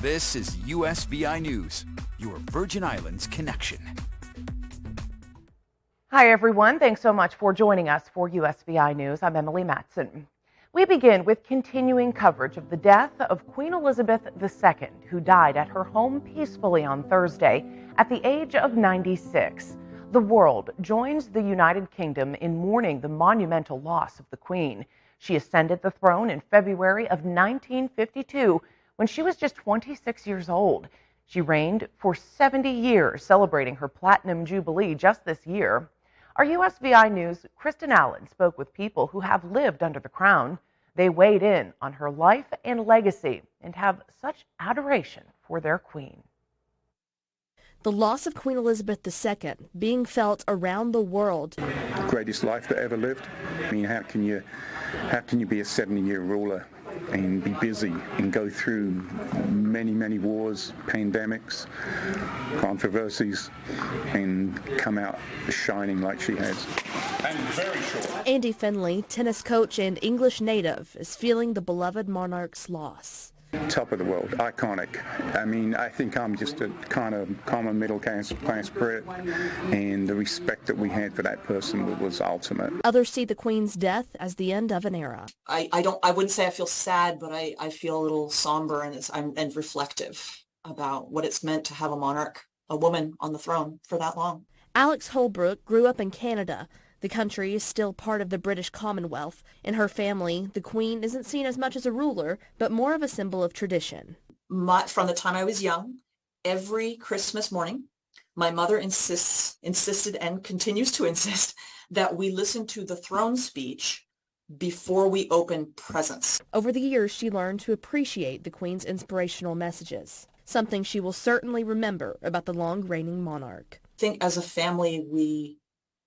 This is USVI News, your Virgin Islands connection. Hi, everyone. Thanks so much for joining us for USVI News. I'm Emily Matson. We begin with continuing coverage of the death of Queen Elizabeth II, who died at her home peacefully on Thursday at the age of 96. The world joins the United Kingdom in mourning the monumental loss of the Queen. She ascended the throne in February of 1952 when she was just 26 years old. She reigned for 70 years, celebrating her Platinum Jubilee just this year. Our USVI News' Kristen Allen spoke with people who have lived under the crown. They weighed in on her life and legacy and have such adoration for their queen. The loss of Queen Elizabeth II being felt around the world. Greatest life that ever lived. I mean, how can you be a 70-year ruler and be busy and go through many wars, pandemics, controversies, and come out shining like she has? And very short. Andy Finley, tennis coach and English native, is feeling the beloved monarch's loss. Top of the world, iconic. I mean, I think I'm just a kind of common middle class Brit, and the respect that we had for that person was ultimate. Others see the Queen's death as the end of an era. I wouldn't say I feel sad, but I feel a little somber and reflective about what it's meant to have a monarch, a woman on the throne for that long. Alex Holbrook grew up in Canada. The country is still part of the British Commonwealth. In her family, the Queen isn't seen as much as a ruler, but more of a symbol of tradition. From the time I was young, every Christmas morning, my mother insisted and continues to insist that we listen to the throne speech before we open presents. Over the years, she learned to appreciate the Queen's inspirational messages, something she will certainly remember about the long-reigning monarch. I think as a family,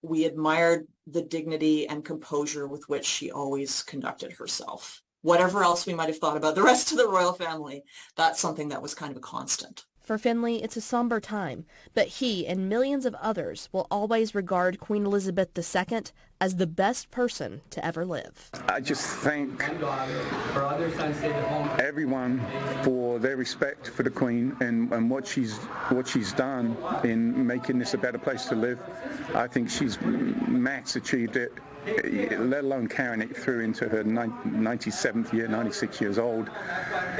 we admired the dignity and composure with which she always conducted herself. Whatever else we might have thought about the rest of the royal family, that's something that was kind of a constant. For Finley, it's a somber time, but he and millions of others will always regard Queen Elizabeth II as the best person to ever live. I just thank everyone for their respect for the Queen and what she's done in making this a better place to live. I think she's max achieved it, let alone carrying it through into her 97th year, 96 years old.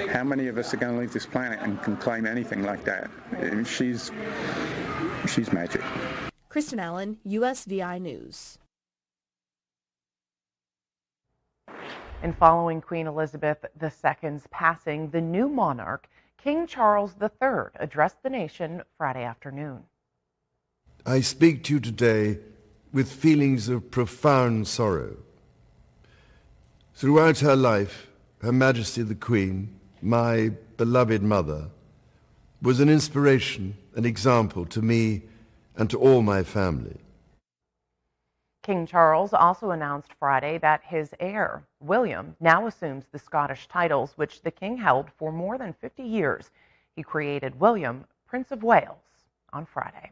How many of us are going to leave this planet and can claim anything like that? She's magic. Kristen Allen, USVI News. And following Queen Elizabeth II's passing, the new monarch, King Charles III, addressed the nation Friday afternoon. I speak to you today with feelings of profound sorrow. Throughout her life, Her Majesty the Queen, my beloved mother, was an inspiration, an example to me and to all my family. King Charles also announced Friday that his heir, William, now assumes the Scottish titles, which the king held for more than 50 years. He created William, Prince of Wales, on Friday.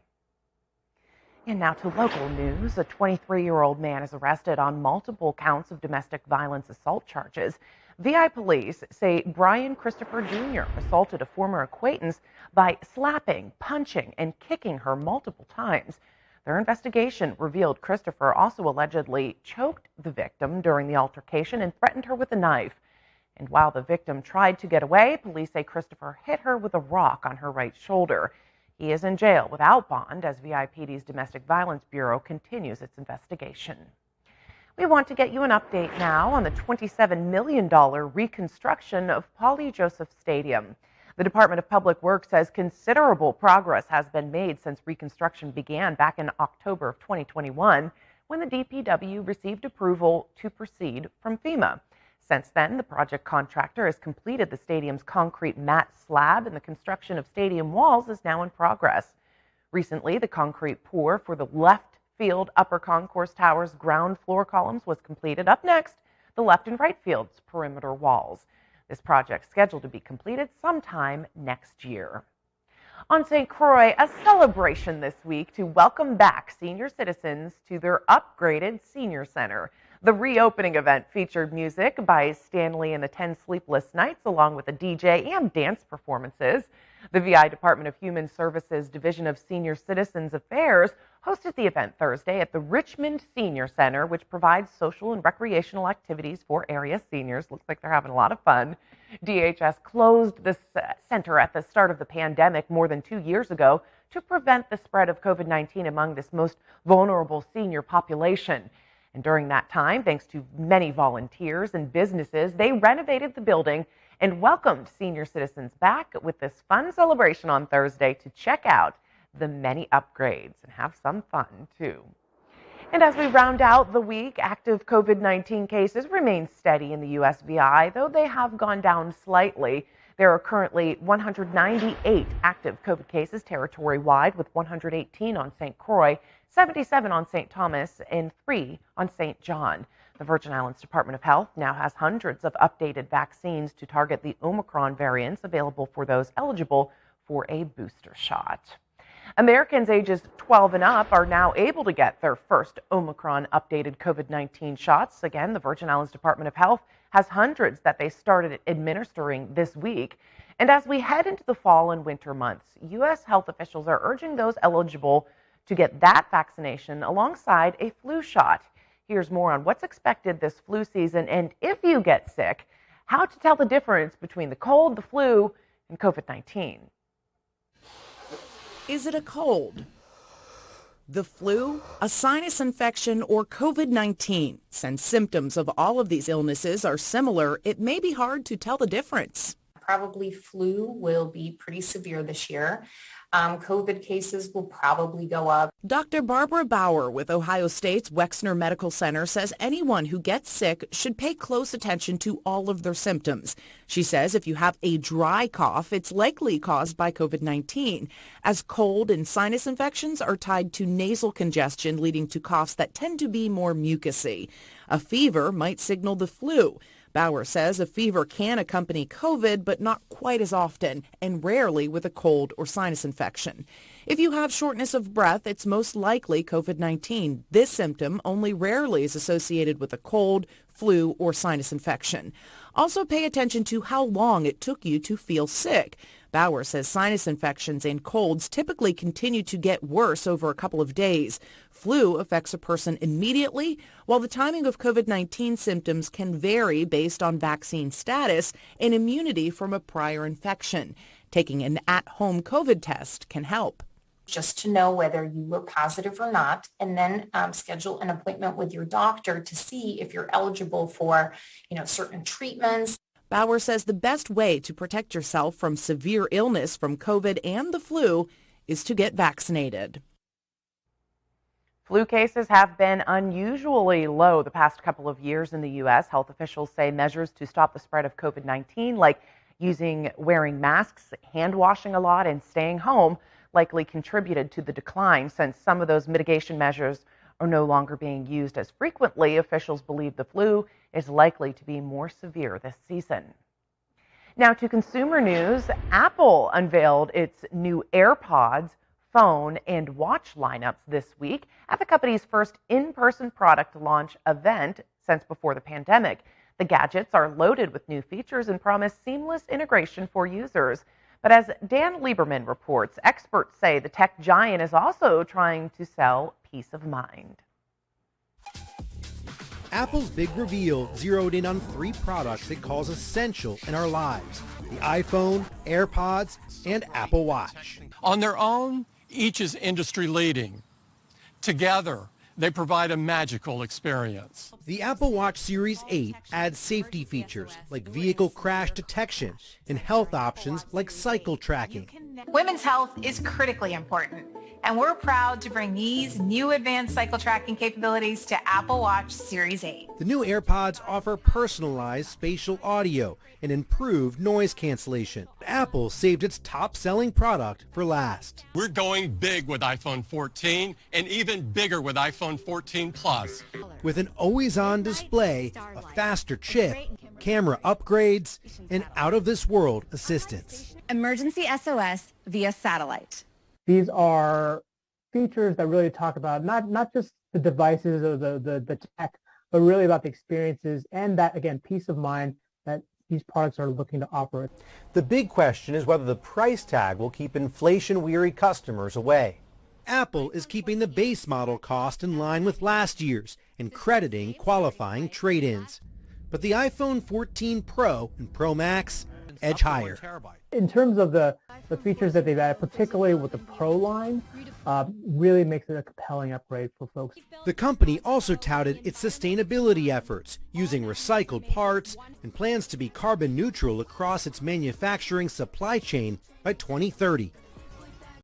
And now to local news. A 23-year-old man is arrested on multiple counts of domestic violence assault charges. VI police say Brian Christopher Jr. assaulted a former acquaintance by slapping, punching, and kicking her multiple times. Their investigation revealed Christopher also allegedly choked the victim during the altercation and threatened her with a knife. And while the victim tried to get away, police say Christopher hit her with a rock on her right shoulder. He is in jail without bond as VIPD's Domestic Violence Bureau continues its investigation. We want to get you an update now on the $27 million reconstruction of Paulie Joseph Stadium. The Department of Public Works says considerable progress has been made since reconstruction began back in October of 2021, when the DPW received approval to proceed from FEMA. Since then, the project contractor has completed the stadium's concrete mat slab, and the construction of stadium walls is now in progress. Recently, the concrete pour for the left field upper concourse tower's ground floor columns was completed. Up next, the left and right field's perimeter walls. This project is scheduled to be completed sometime next year. On St. Croix, a celebration this week to welcome back senior citizens to their upgraded senior center. The reopening event featured music by Stanley and the 10 Sleepless Nights, along with a DJ and dance performances. The VI Department of Human Services Division of Senior Citizens Affairs hosted the event Thursday at the Richmond Senior Center, which provides social and recreational activities for area seniors. Looks like they're having a lot of fun. DHS closed the center at the start of the pandemic more than 2 years ago to prevent the spread of COVID-19 among this most vulnerable senior population. And during that time, thanks to many volunteers and businesses, they renovated the building and welcomed senior citizens back with this fun celebration on Thursday to check out the many upgrades and have some fun, too. And as we round out the week, active COVID-19 cases remain steady in the USVI, though they have gone down slightly. There are currently 198 active COVID cases territory-wide, with 118 on St. Croix, 77 on St. Thomas, and 3 on St. John. The Virgin Islands Department of Health now has hundreds of updated vaccines to target the Omicron variants available for those eligible for a booster shot. Americans ages 12 and up are now able to get their first Omicron updated COVID-19 shots. Again, the Virgin Islands Department of Health has hundreds that they started administering this week. And as we head into the fall and winter months, U.S. health officials are urging those eligible to get that vaccination alongside a flu shot. Here's more on what's expected this flu season, and if you get sick, how to tell the difference between the cold, the flu, and COVID-19. Is it a cold, the flu, a sinus infection, or COVID-19? Since symptoms of all of these illnesses are similar, it may be hard to tell the difference. Probably flu will be pretty severe this year. COVID cases will probably go up. Dr. Barbara Bauer with Ohio State's Wexner Medical Center says anyone who gets sick should pay close attention to all of their symptoms. She says if you have a dry cough, it's likely caused by COVID-19, as cold and sinus infections are tied to nasal congestion, leading to coughs that tend to be more mucousy. A fever might signal the flu. Bauer says a fever can accompany COVID, but not quite as often, and rarely with a cold or sinus infection. If you have shortness of breath, it's most likely COVID-19. This symptom only rarely is associated with a cold, flu, or sinus infection. Also pay attention to how long it took you to feel sick. Bauer says sinus infections and colds typically continue to get worse over a couple of days. Flu affects a person immediately, while the timing of COVID-19 symptoms can vary based on vaccine status and immunity from a prior infection. Taking an at-home COVID test can help. Just to know whether you were positive or not, and then schedule an appointment with your doctor to see if you're eligible for, certain treatments. Bauer says the best way to protect yourself from severe illness from COVID and the flu is to get vaccinated. Flu cases have been unusually low the past couple of years in the U.S. Health officials say measures to stop the spread of COVID-19, like wearing masks, hand washing a lot, and staying home, likely contributed to the decline. Since some of those mitigation measures are no longer being used as frequently, officials believe the flu is likely to be more severe this season. Now to consumer news, Apple unveiled its new Airpods, phone, and watch lineups this week at the company's first in-person product launch event since before the pandemic. The gadgets are loaded with new features and promise seamless integration for users. But as Dan Lieberman reports, experts say the tech giant is also trying to sell peace of mind. Apple's big reveal zeroed in on 3 products it calls essential in our lives: the iPhone, AirPods, and Apple Watch. On their own, each is industry leading. Together, they provide a magical experience. The Apple Watch Series 8 adds safety features like vehicle crash detection and health options like cycle tracking. Women's health is critically important, and we're proud to bring these new advanced cycle tracking capabilities to Apple Watch Series 8. The new AirPods offer personalized spatial audio and improved noise cancellation. Apple saved its top-selling product for last. We're going big with iPhone 14 and even bigger with iPhone 14 Plus. With an always-on display, a faster chip, camera upgrades, and out-of-this-world assistance. Emergency SOS via satellite. These are features that really talk about not just the devices or the tech, but really about the experiences and that, again, peace of mind that these products are looking to offer. The big question is whether the price tag will keep inflation-weary customers away. Apple is keeping the base model cost in line with last year's and crediting qualifying trade-ins. But the iPhone 14 Pro and Pro Max edge higher. In terms of the features that they've added, particularly with the Pro line, really makes it a compelling upgrade for folks. The company also touted its sustainability efforts, using recycled parts, and plans to be carbon neutral across its manufacturing supply chain by 2030.